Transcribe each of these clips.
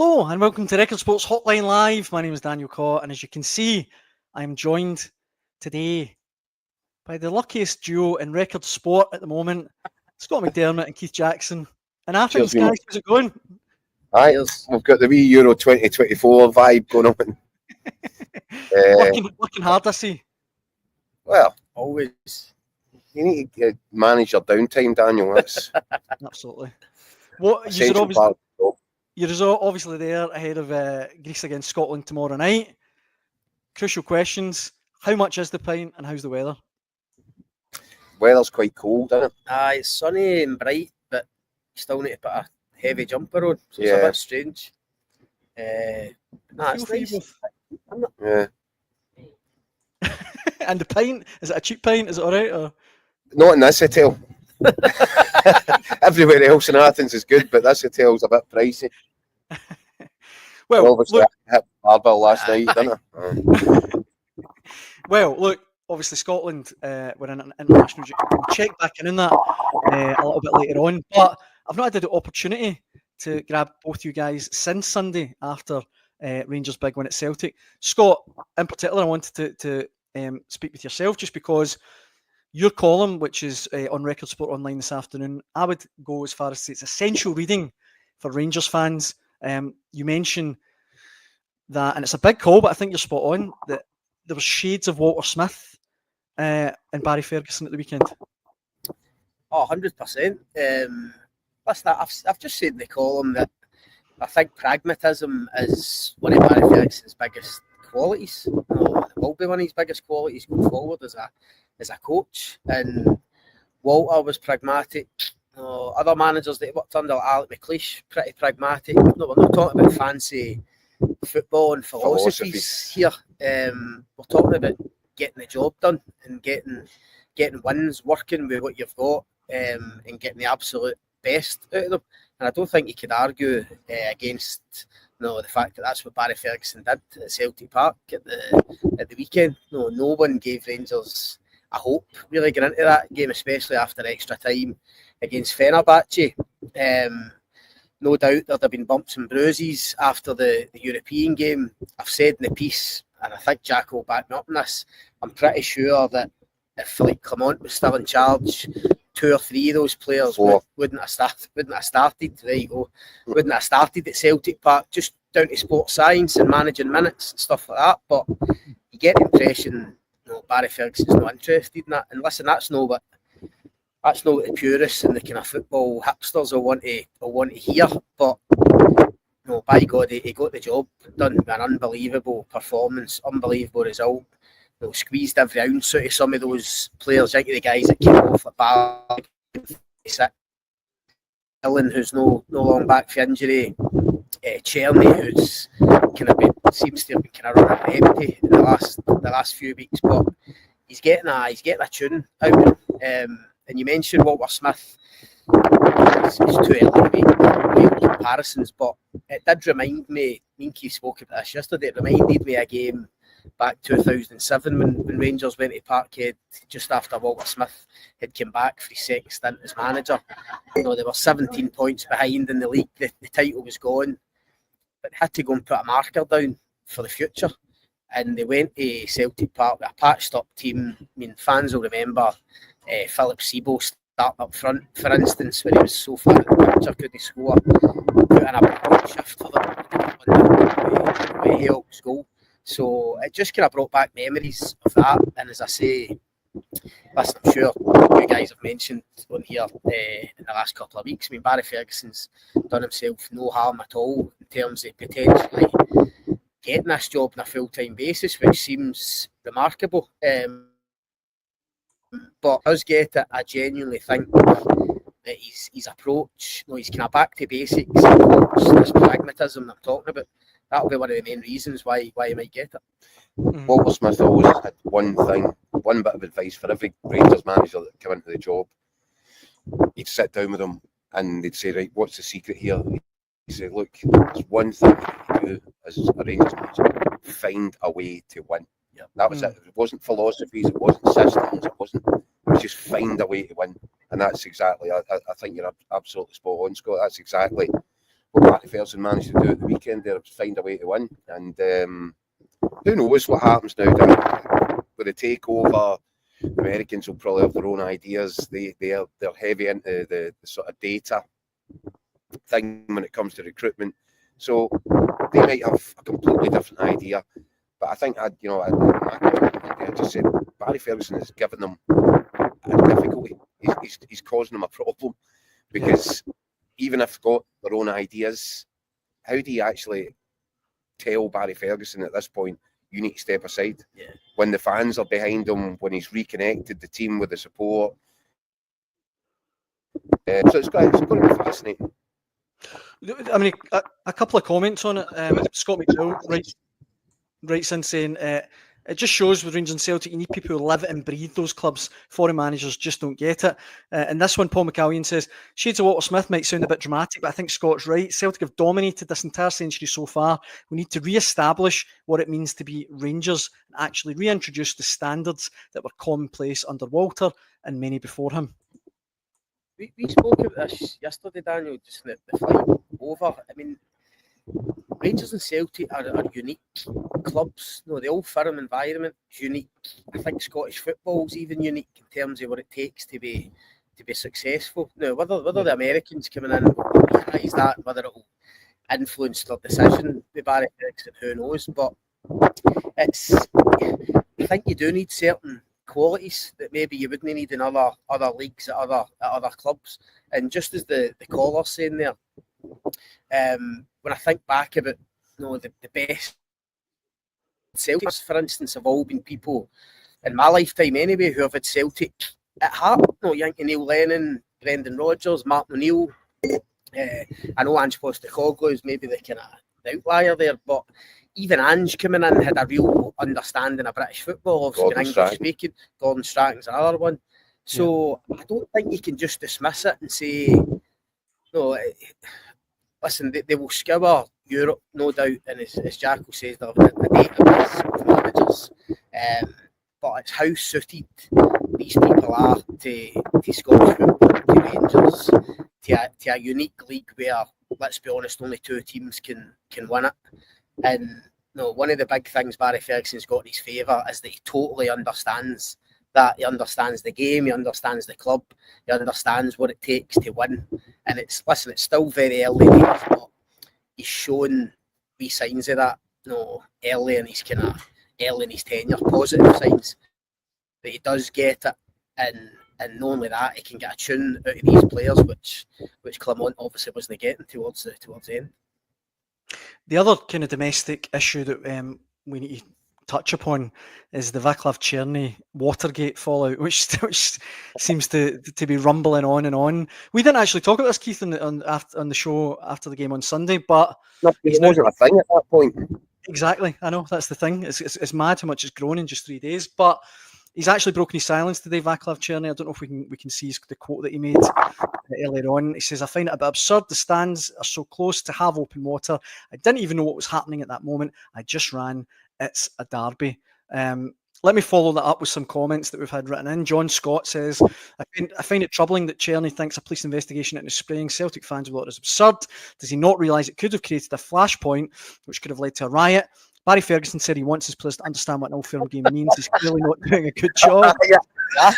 Hello and welcome to Record Sports Hotline Live. My name is Daniel Cott, and as you can see, I am joined today by the luckiest duo in record sport at the moment, Scott McDermott and Keith Jackson. In Athens, guys, how's it going? Aye, we've got the wee Euro 2024 vibe going on. Working hard, I see. Well, always. You need to manage your downtime, Daniel. That's absolutely. What you're obviously there ahead of Greece against Scotland tomorrow night. Crucial questions. How much is the pint and how's the weather? Weather's quite cold, isn't it? Aye, it's sunny and bright, but you still need to put a heavy jumper on, so it's a bit strange. It's nice. Yeah. And the pint, is it a cheap pint? Is it all right? Or? Not in this hotel. Everywhere else in Athens is good, but this hotel's a bit pricey. Well, obviously, I hit Barbell last night, didn't I? Well, look, obviously Scotland were in an international. We'll check back in that a little bit later on, but I've not had the opportunity to grab both you guys since Sunday after Rangers' big win at Celtic. Scott, in particular, I wanted to speak with yourself just because your column, which is on Record Sport Online this afternoon, I would go as far as to say it's essential reading for Rangers fans. You mentioned that, and it's a big call, but I think you're spot on, that there was shades of Walter Smith and Barry Ferguson at the weekend. Oh, 100%. That's that. I've just said in the column that I think pragmatism is one of Barry Ferguson's biggest qualities. It will be one of his biggest qualities going forward as a coach. And Walter was pragmatic. Other managers that he worked under, like Alec McLeish, pretty pragmatic. No, we're not talking about fancy football and philosophies here. We're talking about getting the job done and getting wins, working with what you've got, and getting the absolute best out of them. And I don't think you could argue against the fact that that's what Barry Ferguson did at Celtic Park at the weekend. No one gave Rangers a hope really going into that game, especially after extra time against Fenerbahce. No doubt there'd have been bumps and bruises after the European game. I've said in the piece, and I think Jack will back me up on this, I'm pretty sure that if Philippe Clement was still in charge, 2 or 3 of those players wouldn't have started. There you go. Wouldn't have started at Celtic Park, just down to sports science and managing minutes and stuff like that. But you get the impression Barry Ferguson's not interested in that. And listen, that's not what the purists and the kind of football hipsters will want to hear. But by God, he got the job done with an unbelievable performance, unbelievable result. Squeezed every ounce out of some of those players. I think the guys that came off at Bally, Ellen, who's no long back for injury, Cerny, who's seems to have been kind of running empty in the last few weeks, but he's getting a tune out. And you mentioned Walter Smith. It's too early to make comparisons, but it did remind me. Me and Keith spoke about this yesterday. It reminded me of a game back 2007 when Rangers went to Parkhead just after Walter Smith had come back for his second stint as manager. They were 17 points behind in the league. The title was gone, but they had to go and put a marker down for the future. And they went to Celtic Park with a patched up team. I mean, fans will remember Philip Sebo starting up front, for instance, when he was so far in the picture, couldn't score. Put in a big shift for them. He helped goal. So it just kind of brought back memories of that. And as I say, listen, I'm sure you guys have mentioned on here in the last couple of weeks, I mean, Barry Ferguson's done himself no harm at all in terms of potentially getting this job on a full-time basis, which seems remarkable. But us get it, I genuinely think that his approach, he's kind of back to basics, this pragmatism I'm talking about. That'll be one of the main reasons why he might get it. Walter Smith always had one bit of advice for every Rangers manager that came into the job. He'd sit down with them and they'd say, right, what's the secret here? He'd say, look, there's one thing you can do as a Rangers manager, find a way to win. Yeah, that was it. It wasn't philosophies, it wasn't systems, it was just find a way to win. And that's exactly, I think you're absolutely spot on, Scott. That's exactly what Barry Ferguson managed to do at the weekend there was find a way to win. And who knows what happens now with the takeover. The Americans will probably have their own ideas. They're heavy into the sort of data thing when it comes to recruitment. So they might have a completely different idea. But I think I just said Barry Ferguson has given them a difficulty. He's causing them a problem because even if they've got their own ideas, how do you actually tell Barry Ferguson at this point, you need to step aside? When the fans are behind him, when he's reconnected the team with the support. So it's going to be fascinating. I mean, a couple of comments on it. Scott McDermott writes in saying, it just shows with Rangers and Celtic, you need people who live and breathe those clubs. Foreign managers just don't get it. And this one, Paul McCallion says, shades of Walter Smith might sound a bit dramatic, but I think Scott's right. Celtic have dominated this entire century so far. We need to re-establish what it means to be Rangers and actually reintroduce the standards that were commonplace under Walter and many before him. We spoke about this yesterday, Daniel, just the flight over. I mean, Rangers and Celtic are unique clubs. No, the old firm environment is unique. I think Scottish football is even unique in terms of what it takes to be successful. Now, whether the Americans coming in will realise that, whether it will influence their decision with Barry Ferguson, who knows? But I think you do need certain qualities that maybe you wouldn't need in other leagues at other clubs. And just as the caller's saying there, when I think back about the best Celtics, for instance, have all been people in my lifetime anyway who have had Celtic at heart. Yankee Neil Lennon, Brendan Rodgers, Mark O'Neill. I know Ange Postecoglou is maybe the kind of outlier there, but even Ange coming in had a real understanding of British football, obviously English speaking. Gordon Strachan's another one. So I don't think you can just dismiss it and say, no, listen, they will scour Europe, no doubt, and as Jacko says, they've got a database of managers. But it's how suited these people are to Scottish football, to Rangers, to a unique league where, let's be honest, only two teams can win it. And one of the big things Barry Ferguson's got in his favour is that he totally understands that. He understands the game, he understands the club, he understands what it takes to win. And it's still very early days, but he's shown wee signs of that, early in his tenure, positive signs that he does get it. And not only that, he can get a tune out of these players, which Clement obviously wasn't getting towards the end. The other kind of domestic issue that we need to touch upon is the Vaclav Cerny Watergate fallout, which seems to be rumbling on and on. We didn't actually talk about this, Keith, on the show after the game on Sunday, but it wasn't a thing at that point. Exactly, I know, that's the thing. It's mad how much it's grown in just 3 days, but he's actually broken his silence today, Vaclav Cerny. I don't know if we can see the quote that he made earlier on. He says, I find it a bit absurd. The stands are so close to have open water. I didn't even know what was happening at that moment. I just ran. It's a derby. Let me follow that up with some comments that we've had written in. John Scott says, I find it troubling that Cerny thinks a police investigation into spraying Celtic fans with water is absurd. Does he not realise it could have created a flashpoint which could have led to a riot? Barry Ferguson said he wants his players to understand what an all-fair game means. He's clearly not doing a good job. I'm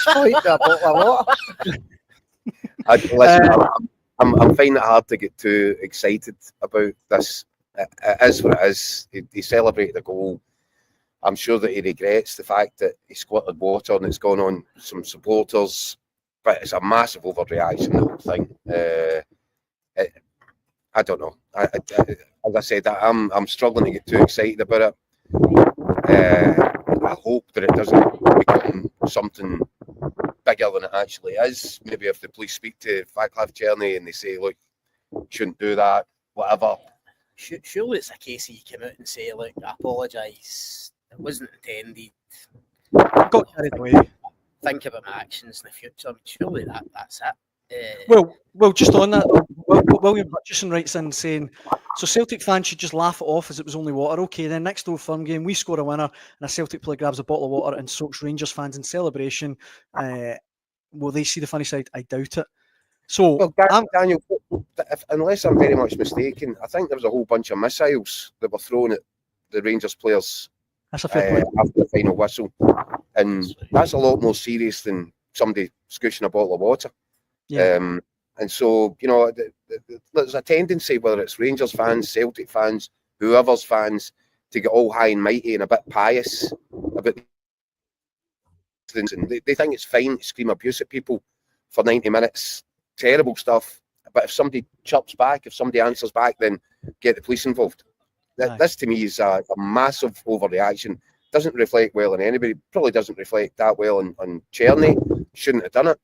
finding it hard to get too excited about this. It is what it is. He celebrated a goal. I'm sure that he regrets the fact that he squirted water and it's gone on some supporters, but it's a massive overreaction, the whole thing. I don't know. As I said, I'm struggling to get too excited about it. I hope that it doesn't become something bigger than it actually is. Maybe if the police speak to Vaclav Cerny and they say, look, you shouldn't do that, whatever. Surely it's a case of you come out and say, look, I apologise, it wasn't intended. I got carried away. Think about my actions in the future. I mean, surely that's it. Well, just on that, William Hutchison writes in saying, so Celtic fans should just laugh it off as it was only water. Okay, then next Old Firm game, we score a winner and a Celtic player grabs a bottle of water and soaks Rangers fans in celebration. Will they see the funny side? I doubt it. So, Well, Daniel, unless I'm very much mistaken, I think there was a whole bunch of missiles that were thrown at the Rangers players that's a fair point. after the final whistle, and that's a lot more serious than somebody squishing a bottle of water. Yeah. And so, you know, there's a tendency, whether it's Rangers fans, Celtic fans, whoever's fans, to get all high and mighty and a bit pious about things. And they think it's fine to scream abuse at people for 90 minutes. Terrible stuff. But if somebody chirps back, if somebody answers back, then get the police involved. This to me is a massive overreaction. Doesn't reflect well on anybody. Probably doesn't reflect that well on Cerny. Shouldn't have done it.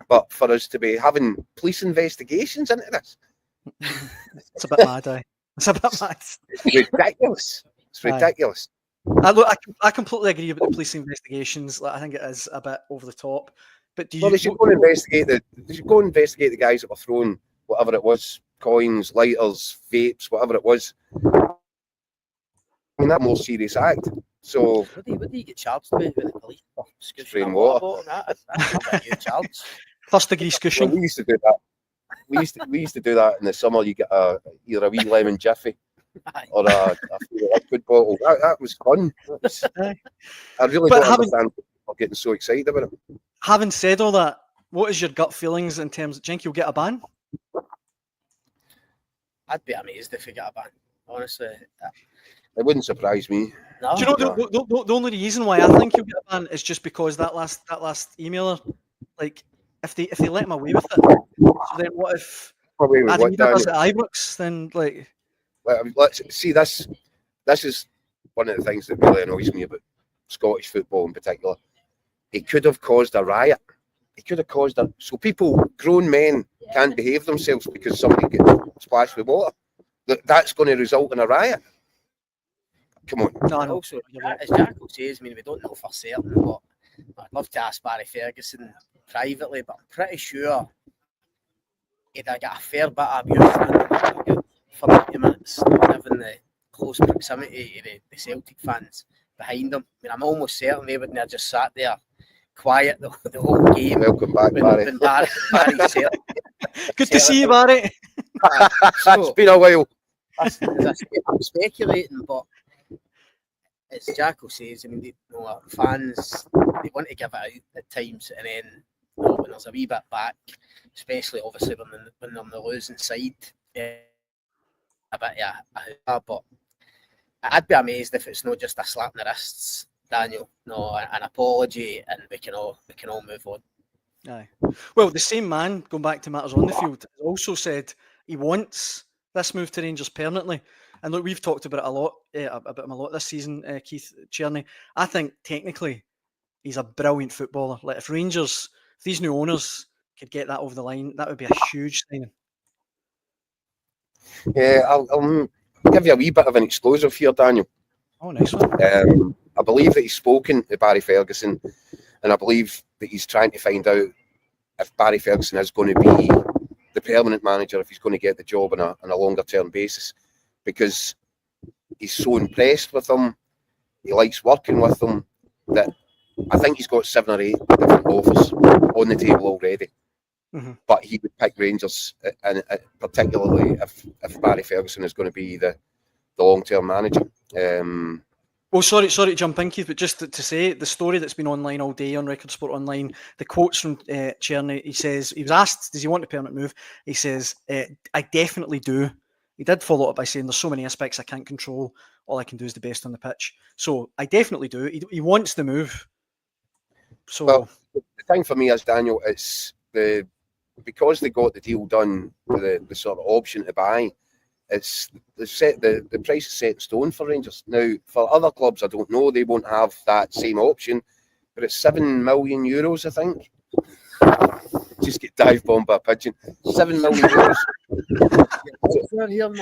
But for us to be having police investigations into this, it's a bit mad, It's a bit mad. It's ridiculous. It's ridiculous. I completely agree about the police investigations. Like, I think it is a bit over the top. But they should go and investigate the guys that were throwing whatever it was, coins, lighters, vapes, whatever it was. I mean, that's a more serious act. So what do you get charged with the police for? Spraying water. That's a huge charge. First degree scushing. Well, we used to do that. We used to do that in the summer. You get either a wee lemon jiffy or a liquid bottle. That was fun. I really don't understand people getting so excited about it. Having said all that, what is your gut feelings in terms of, do you think you'll get a ban? I'd be amazed if we get a ban, honestly. It wouldn't surprise me. No. Do you know the only reason why I think you'll get a ban is just because that last emailer, like, if they let him away with it, so then what if Adam does it at Ibrox? Then, like, let's see. This is one of the things that really annoys me about Scottish football in particular. He could have caused a riot. He could have caused a... So people, grown men, can't behave themselves because somebody gets splashed with water. That's going to result in a riot. Come on. No, also, as Jackal says, I mean, we don't know for certain, but I'd love to ask Barry Ferguson privately, but I'm pretty sure he'd have got a fair bit of abuse for 90 minutes, given the close proximity to the Celtic fans behind him. I mean, I'm almost certain they wouldn't have just sat there quiet the whole game. Welcome back, Barry. Barry's good to see you, Barry. It's been a while. I'm speculating, but as Jackal says, I mean, fans, they want to give it out at times, and then when there's a wee bit back, especially obviously when they're on the losing side, a bit, but I'd be amazed if it's not just a slap in the wrists, Daniel. No, an apology, and we can all move on. Aye. Well, the same man, going back to matters on the field, also said he wants this move to Rangers permanently. And look, we've talked about him a lot this season, Keith Cerny. I think technically he's a brilliant footballer. Like, if these new owners could get that over the line, that would be a huge thing. Yeah, I'll give you a wee bit of an explosive here, Daniel. Oh, nice one. I believe that he's spoken to Barry Ferguson, and I believe that he's trying to find out if Barry Ferguson is going to be the permanent manager, if he's going to get the job on a longer term basis, because he's so impressed with him, he likes working with him, that I think he's got 7 or 8 different offers on the table already. Mm-hmm. But he would pick Rangers, and particularly if Barry Ferguson is going to be the long-term manager. Well, sorry to jump in, Keith, but just to say, the story that's been online all day on Record Sport Online, the quotes from Cerny, he says, he was asked, does he want a permanent move? He says, I definitely do. He did follow up by saying, there's so many aspects I can't control. All I can do is the best on the pitch. So I definitely do. He wants the move. So, well, the thing for me is, Daniel, it's because they got the deal done with the sort of option to buy. It's the price is set in stone for Rangers. Now, for other clubs, I don't know, they won't have that same option, but it's €7 million, I think. Just get dive bombed by a pigeon. €7 million.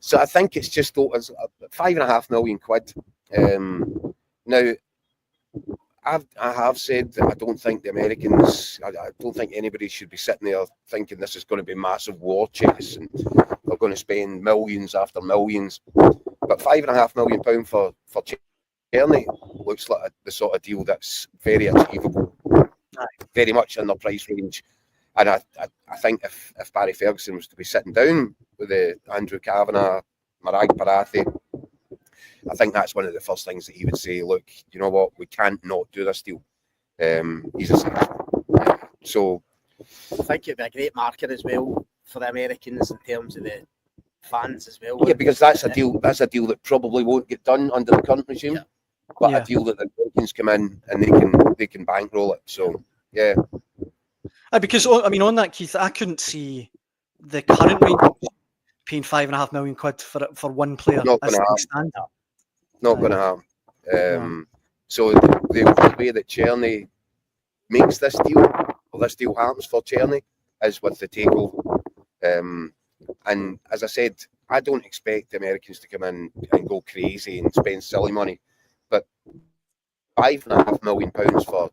So I think it's just £5.5 million. Now, I have said that I don't think the Americans, I don't think anybody should be sitting there thinking this is going to be massive war chase and they're going to spend millions after millions. But £5.5 million for Cerny looks like the sort of deal that's very achievable. very much in their price range. And I think if Barry Ferguson was to be sitting down with Andrew Kavanagh, Marag Parathi, I think that's one of the first things that he would say, look, you know what, we can't not do this deal. He's a so I think it'd be a great marker as well for the Americans in terms of the fans as well. Yeah, because that's a deal that probably won't get done under the current regime. Yeah. But a deal that the Americans come in and they can bankroll it. So yeah. Because I mean, on that, Keith, I couldn't see the current Rangers paying £5.5 million for one player. Not going to happen. Not going to happen. So the way that Cerny makes this deal, or this deal happens for Cerny, is with the takeover. And as I said, I don't expect the Americans to come in and go crazy and spend silly money, but £5.5 million for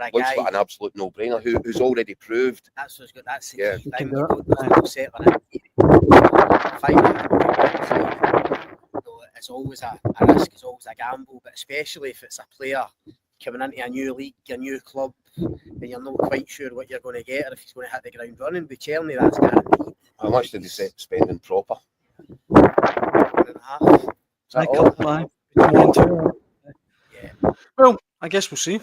a guy, an absolute no-brainer who's already proved. That's what's good. That's the Yeah. key thing. Set on it. It's always a risk. It's always a gamble, but especially if it's a player coming into a new league, a new club, and you're not quite sure what you're going to get or if he's going to hit the ground running. With Cerny, that's guaranteed. How much did they spend in proper? £1.5 million. Yeah. Well, I guess we'll see.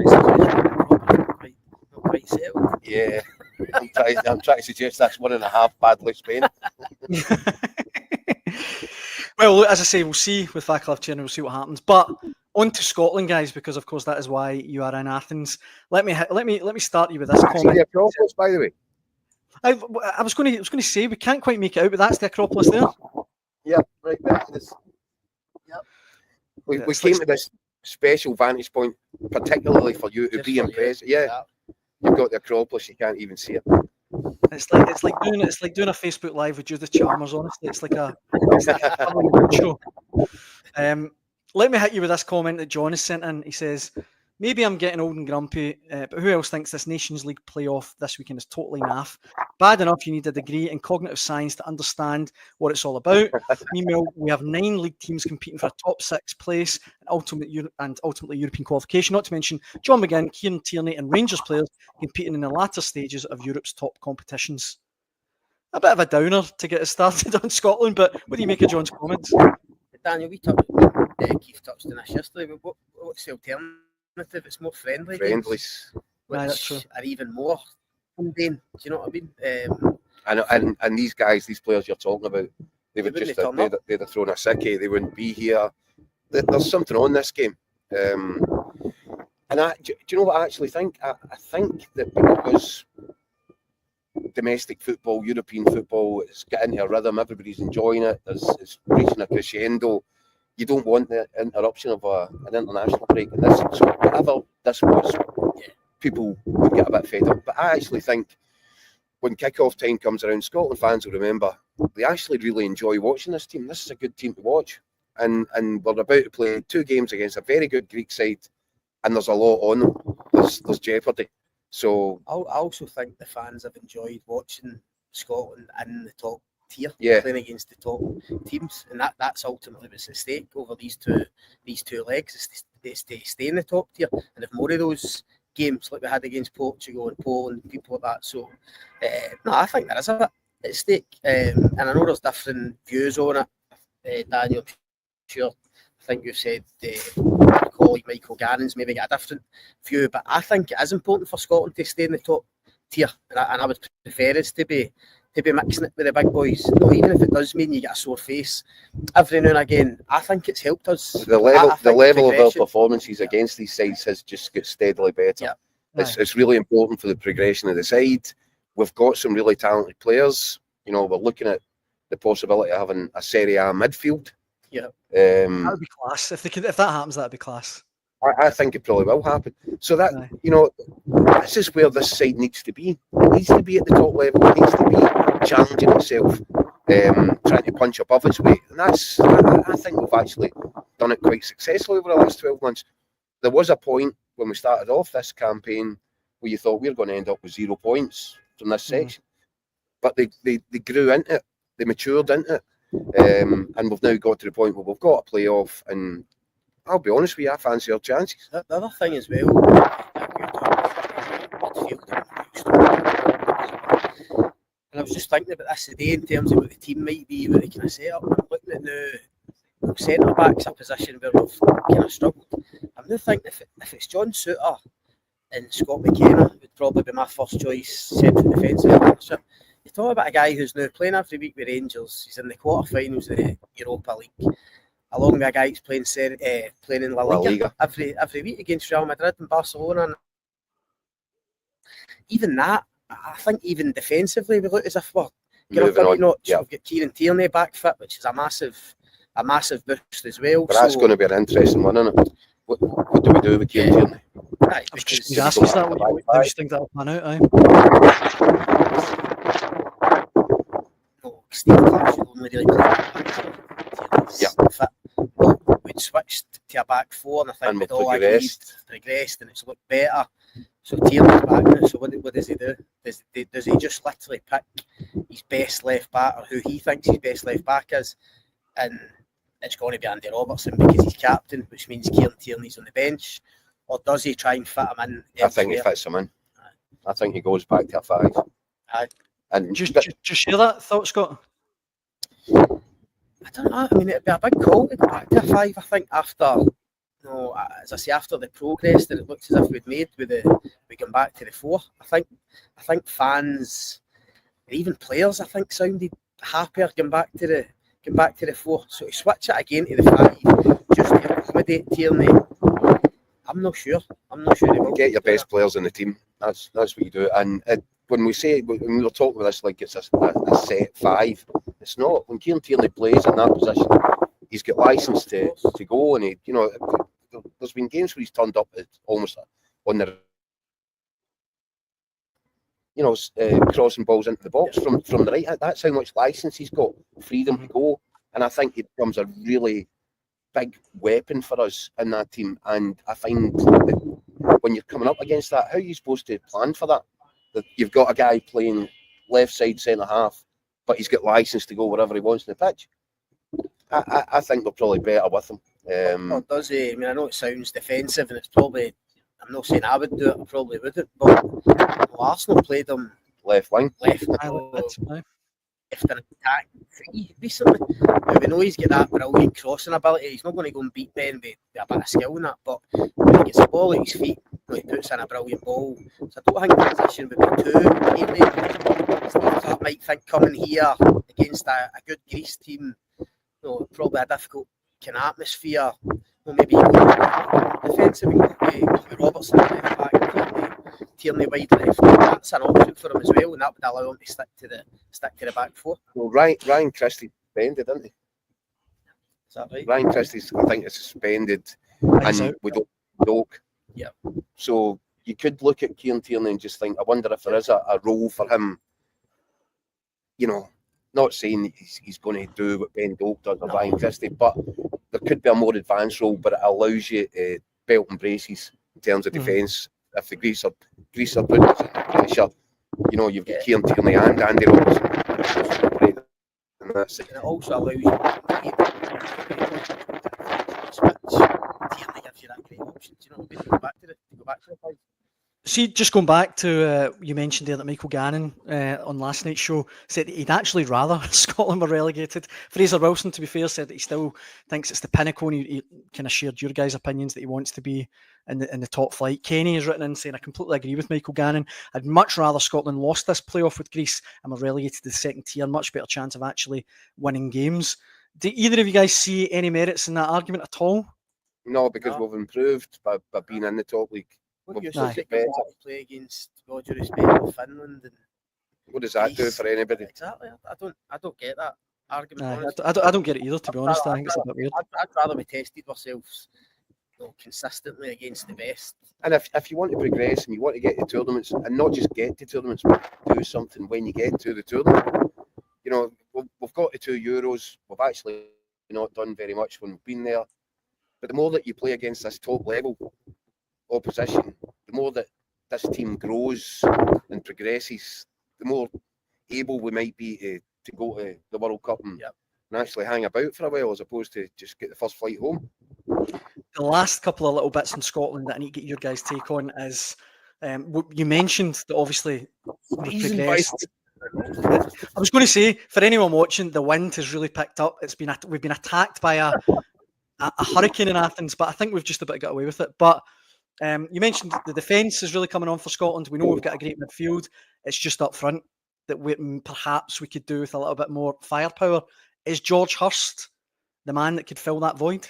Not quite settled. Yeah. I'm trying to suggest that's 1.5 badly spent. Well, as I say, we'll see with Vaclav Cerny. We'll see what happens. But on to Scotland, guys, because of course that is why you are in Athens. Let me start you with this comment. The Acropolis, by the way. I was going to say we can't quite make it out, but that's the Acropolis there. Yeah, right there. Yep. We came to this special vantage point, particularly for you to be impressed. Yeah. You've got the Acropolis, you can't even see it. It's like doing a Facebook Live with Judith Chalmers. Honestly, it's like a show. Let me hit you with this comment that John has sent in. He says, "Maybe I'm getting old and grumpy, but who else thinks this Nations League playoff this weekend is totally naff? Bad enough you need a degree in cognitive science to understand what it's all about. Meanwhile, we have 9 league teams competing for a top 6 place and ultimately European qualification. Not to mention John McGinn, Kieran Tierney, and Rangers players competing in the latter stages of Europe's top competitions." A bit of a downer to get us started on Scotland, but what do you make of John's comments? Daniel, Keith touched on this yesterday. What's the alternative? It's more friendly. Friendlies. Which are even more mundane. Do you know what I mean? And these guys, these players you're talking about, they'd have thrown a sickie. They wouldn't be here. There's something on this game. And do you know what I actually think? I think that because domestic football, European football, it's getting into a rhythm, everybody's enjoying it, it's reaching a crescendo. You don't want the interruption of an international break. And whatever this was, people would get a bit fed up. But I actually think when kick-off time comes around, Scotland fans will remember they actually really enjoy watching this team. This is a good team to watch. And we're about to play 2 games against a very good Greek side, and there's a lot on them. There's jeopardy. So I also think the fans have enjoyed watching Scotland in the top tier, playing against the top teams, and that's ultimately what's at stake over these two legs, is to stay in the top tier. And if more of those games like we had against Portugal and Poland, people like that, so no, I think there is a bit at stake, and I know there's different views on it. Daniel, I'm sure, I think you've said your colleague Michael Gannon's maybe got a different view, but I think it is important for Scotland to stay in the top tier, and I would prefer us to be mixing it with the big boys. No, even if it does mean you get a sore face every now and again, I think it's helped us. The level of our performances against these sides has just got steadily better. Yeah. It's really important for the progression of the side. We've got some really talented players. You know, we're looking at the possibility of having a Serie A midfield. Yeah, that would be class. If that happens, that'd be class. I think it probably will happen. So that, you know, this is where this side needs to be. It needs to be at the top level. It needs to be challenging itself, trying to punch above its weight. And I think we've actually done it quite successfully over the last 12 months. There was a point when we started off this campaign where you thought we were going to end up with 0 points from this section. But they grew into it. They matured into it. And we've now got to the point where we've got a playoff, and I'll be honest with you, I fancy our chances. The other thing as well, was just thinking about this today in terms of what the team might be, what they kind of set up. I'm looking at now, centre backs a position where we've kind of struggled. I'm now thinking if it's John Souttar and Scott McKenna would probably be my first choice central defensive partnership. You talk about a guy who's now playing every week with Rangers. He's in the quarterfinals of the Europa League, along with a guy who's playing in La Liga every week against Real Madrid and Barcelona. And even that, I think, even defensively, we look as if we're moving on. We've got Kieran Tierney back fit, which is a massive boost as well. But that's going to be an interesting one, isn't it? What do we do with Kieran Tierney? I was just asking that. How do you think that'll pan out? Steve Clark should only really play. We'd switched to a back four, and I think we'd all progressed, and it's looked better. So Tierney's back now. So what does he do? Does he just literally pick his best left back, or who he thinks his best left back is, and it's going to be Andy Robertson because he's captain, which means Kieran Tierney's on the bench, or does he try and fit him in? I think he fits him in. I think he goes back to a 5. And just share that thought, Scott. I don't know. I mean, it'd be a big call to go back to a 5. I think after, as I say, after the progress that it looks as if we'd made with we come back to the 4. I think fans, and even players, I think sounded happier going back to the 4. So to switch it again to the 5 just to accommodate Tierney, I'm not sure. They will get your best players in the team. That's what you do. And when we were talking about this like it's a set 5, it's not. When Kieran Tierney plays in that position, he's got license to go, and there's been games where he's turned up almost on the crossing balls into the box from the right. That's how much license he's got, freedom to go, and I think he becomes a really big weapon for us in that team. And I find that when you're coming up against that, how are you supposed to plan for that? That you've got a guy playing left side centre half, but he's got license to go wherever he wants in the pitch. I think we're probably better with him. Or does he? I mean, I know it sounds defensive, and it's probably, I'm not saying I would do it, I probably wouldn't, but Arsenal played him left wing. Left an attack 3 recently. Now, we know he's got that brilliant crossing ability. He's not going to go and beat Ben with a bit of skill in that, but when he gets the ball at his feet, he puts in a brilliant ball. So I don't think the position would be too easy. Steve might think coming here against a good Greece team, probably a difficult kind of atmosphere. Maybe defensive with Robertson back, Tierney wide left. That's an option for him as well, and that would allow him to stick to the back 4. Well, Ryan Christie suspended, isn't he? Is that right? Ryan Christie's, I think, is suspended, and we don't Doak. Yeah. So you could look at Kieran Tierney and just think, I wonder if there is a role for him. Not saying he's going to do what Ben Doak does or Ryan Christie, but there could be a more advanced role, but it allows you belt and braces in terms of defence. If the Greece are putting us under pressure, you've got Kieran Tierney and Andy Robertson. And that's it. And it also allows you Tierney gives you that great option. Do you know what I mean? Go back to the 5. See, just going back to, you mentioned there that Michael Gannon on last night's show said that he'd actually rather Scotland were relegated. Fraser Wilson, to be fair, said that he still thinks it's the pinnacle, and he kind of shared your guys' opinions that he wants to be in the top flight. Kenny has written in saying, I completely agree with Michael Gannon. I'd much rather Scotland lost this playoff with Greece and were relegated to the second tier. Much better chance of actually winning games. Do either of you guys see any merits in that argument at all? No, because we've improved by being in the top league. What do you say to play against, all due respect, Finland? And what does that do for anybody? Exactly. I don't get that argument. I don't get it either, to be honest. I think it's a bit weird. I'd rather we tested ourselves consistently against the best. And if you want to progress and you want to get to tournaments, and not just get to tournaments, but do something when you get to the tournament. We've got to 2 Euros. We've actually not done very much when we've been there. But the more that you play against this top level opposition, the more that this team grows and progresses, the more able we might be to go to the World Cup and actually hang about for a while, as opposed to just get the first flight home. The last couple of little bits in Scotland that I need to get your guys' take on is, you mentioned that obviously we've progressed. I was going to say, for anyone watching, the wind has really picked up. We've been attacked by a hurricane in Athens, but I think we've just about got away with it. But you mentioned the defence is really coming on for Scotland. We know we've got a great midfield. It's just up front that perhaps we could do with a little bit more firepower. Is George Hurst the man that could fill that void?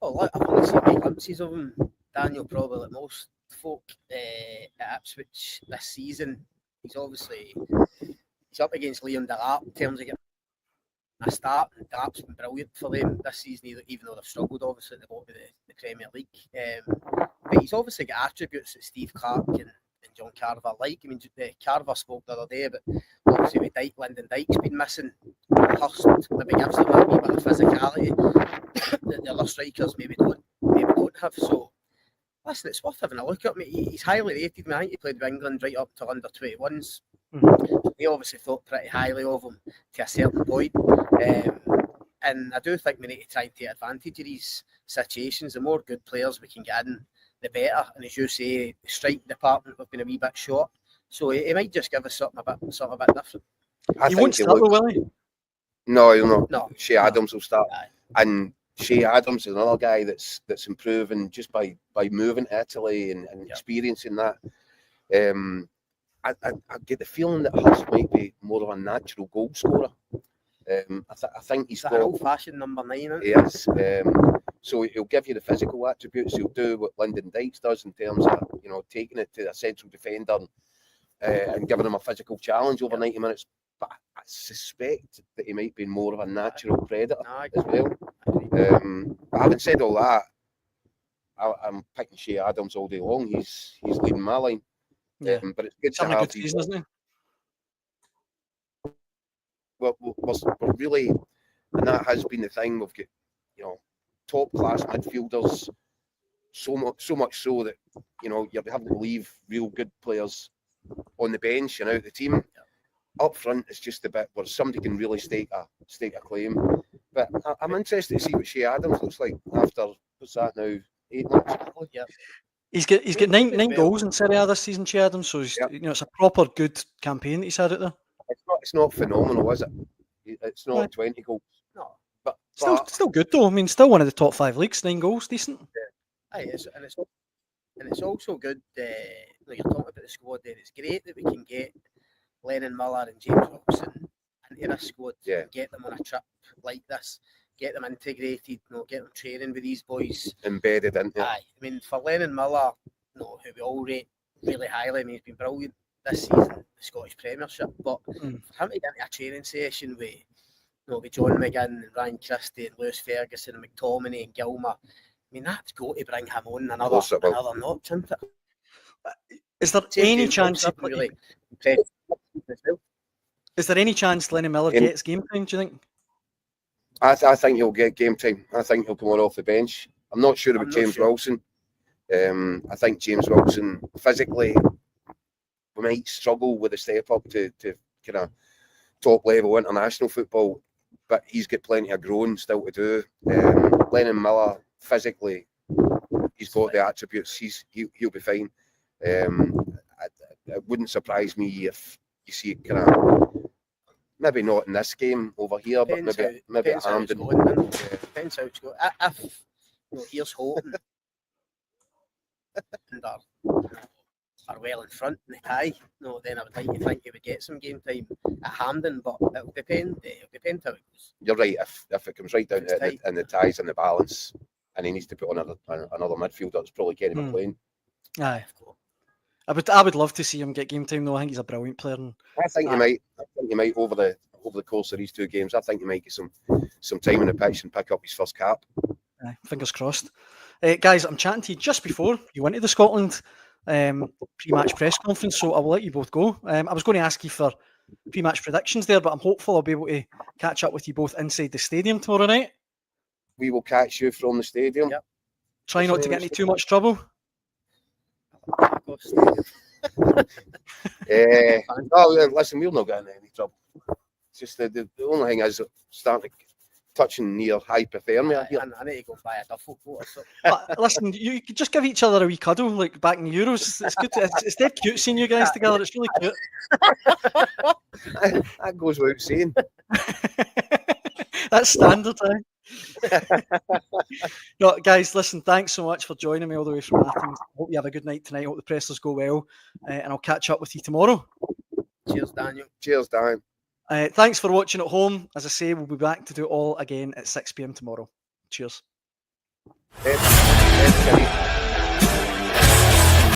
Oh, I've only seen big glimpses of him, Daniel, probably like most folk at Ipswich this season. He's up against Liam Delap in terms of getting a start. Delap's been brilliant for them this season, even though they've struggled obviously at the bottom of the Premier League. But he's obviously got attributes that Steve Clark and John Carver like. I mean, Carver spoke the other day, but obviously with Lyndon Dykes been missing, Hurst maybe gives them a wee bit of physicality that the other strikers maybe don't have. So listen, it's worth having a look at him. He's highly rated. I think he played with England right up to under 21s. They obviously thought pretty highly of him to a certain point. And I do think we need to try and take advantage of these situations. The more good players we can get in, the better. And as you say, the strike department have been a wee bit short. So he might just give us something a bit different. He won't start though, will he? No, he'll not. No. Shea Adams will start. Aye. And Shea Adams is another guy that's improving just by moving to Italy and experiencing that. I get the feeling that Hurst might be more of a natural goal scorer. I think he's got an old-fashioned number 9. Isn't he is. So he'll give you the physical attributes. He'll do what Lyndon Dykes does in terms of taking it to a central defender and giving him a physical challenge over 90 minutes. But I suspect that he might be more of a natural predator as well. But having said all that, I'm picking Shea Adams all day long. He's leading my line. But it's good to have good season, isn't he? We're really, and that has been the thing. We've got top class midfielders, so much so that you're having to leave real good players on the bench and out the team. Up front, it's just a bit where somebody can really stake a claim. But I'm interested to see what Shea Adams looks like after what's that now, 8 months. Yeah. He's got nine goals in Serie A this season, Shea Adams. So it's a proper good campaign that he's had out there. It's not phenomenal, is it? It's not 20 goals. No, but still good though. I mean, still one of the top 5 leagues. 9 goals, decent. Aye, it's also good. You're talking about the squad there. It's great that we can get Lennon Miller and James Wilson into this squad and get them on a trip like this, get them integrated, get them training with these boys. Embedded into it. Aye, I mean, for Lennon Miller, who we all rate really highly, I mean, he's been brilliant this season, the Scottish Premiership, but for him to get into a training session with John McGinn and Ryan Christie and Lewis Ferguson and McTominay and Gilmer, I mean, that's got to bring him on another notch, isn't it? Is there any chance? Is there any chance Lennon Miller gets game time? Do you think? I think he'll get game time. I think he'll come on off the bench. I'm not sure about James Wilson. I think James Wilson physically we might struggle with a step up to kind of top level international football, but he's got plenty of growing still to do. Lennon Miller physically, he's got the attributes. He'll be fine. It wouldn't surprise me if you see it kind of maybe not in this game over here, but maybe at Hampden. Depends how it's going. If here's hoping and are well in front in the tie, then I would like to think he would get some game time at Hampden, but it'll depend how it goes. You're right. If it comes right down to in the ties and the balance, and he needs to put on another midfielder, it's probably Kenny McLean. Aye. I would love to see him get game time though. I think he's a brilliant player. And I think he might over the course of these 2 games. I think he might get some time in the pitch and pick up his first cap. Fingers crossed. Guys, I'm chatting to you just before you went to the Scotland pre-match press conference, so I will let you both go. I was going to ask you for pre-match predictions there, but I'm hopeful I'll be able to catch up with you both inside the stadium tomorrow night. We will catch you from the stadium. Yep. Try not to get into too much trouble. No, listen, we'll not get into any trouble. It's just the only thing is starting to touching near hypothermia here. I need to go buy a duffel coat or something. But listen, you could just give each other a wee cuddle, like back in the Euros. It's good. It's dead cute seeing you guys together. It's really cute. That goes without saying. That's standard time. No, guys, listen, thanks so much for joining me all the way from Athens. Hope you have a good night tonight. Hope the pressers go well. And I'll catch up with you tomorrow. Cheers, Daniel. Cheers, Dan. Thanks for watching at home. As I say, we'll be back to do it all again at 6 p.m. tomorrow. Cheers. Ed,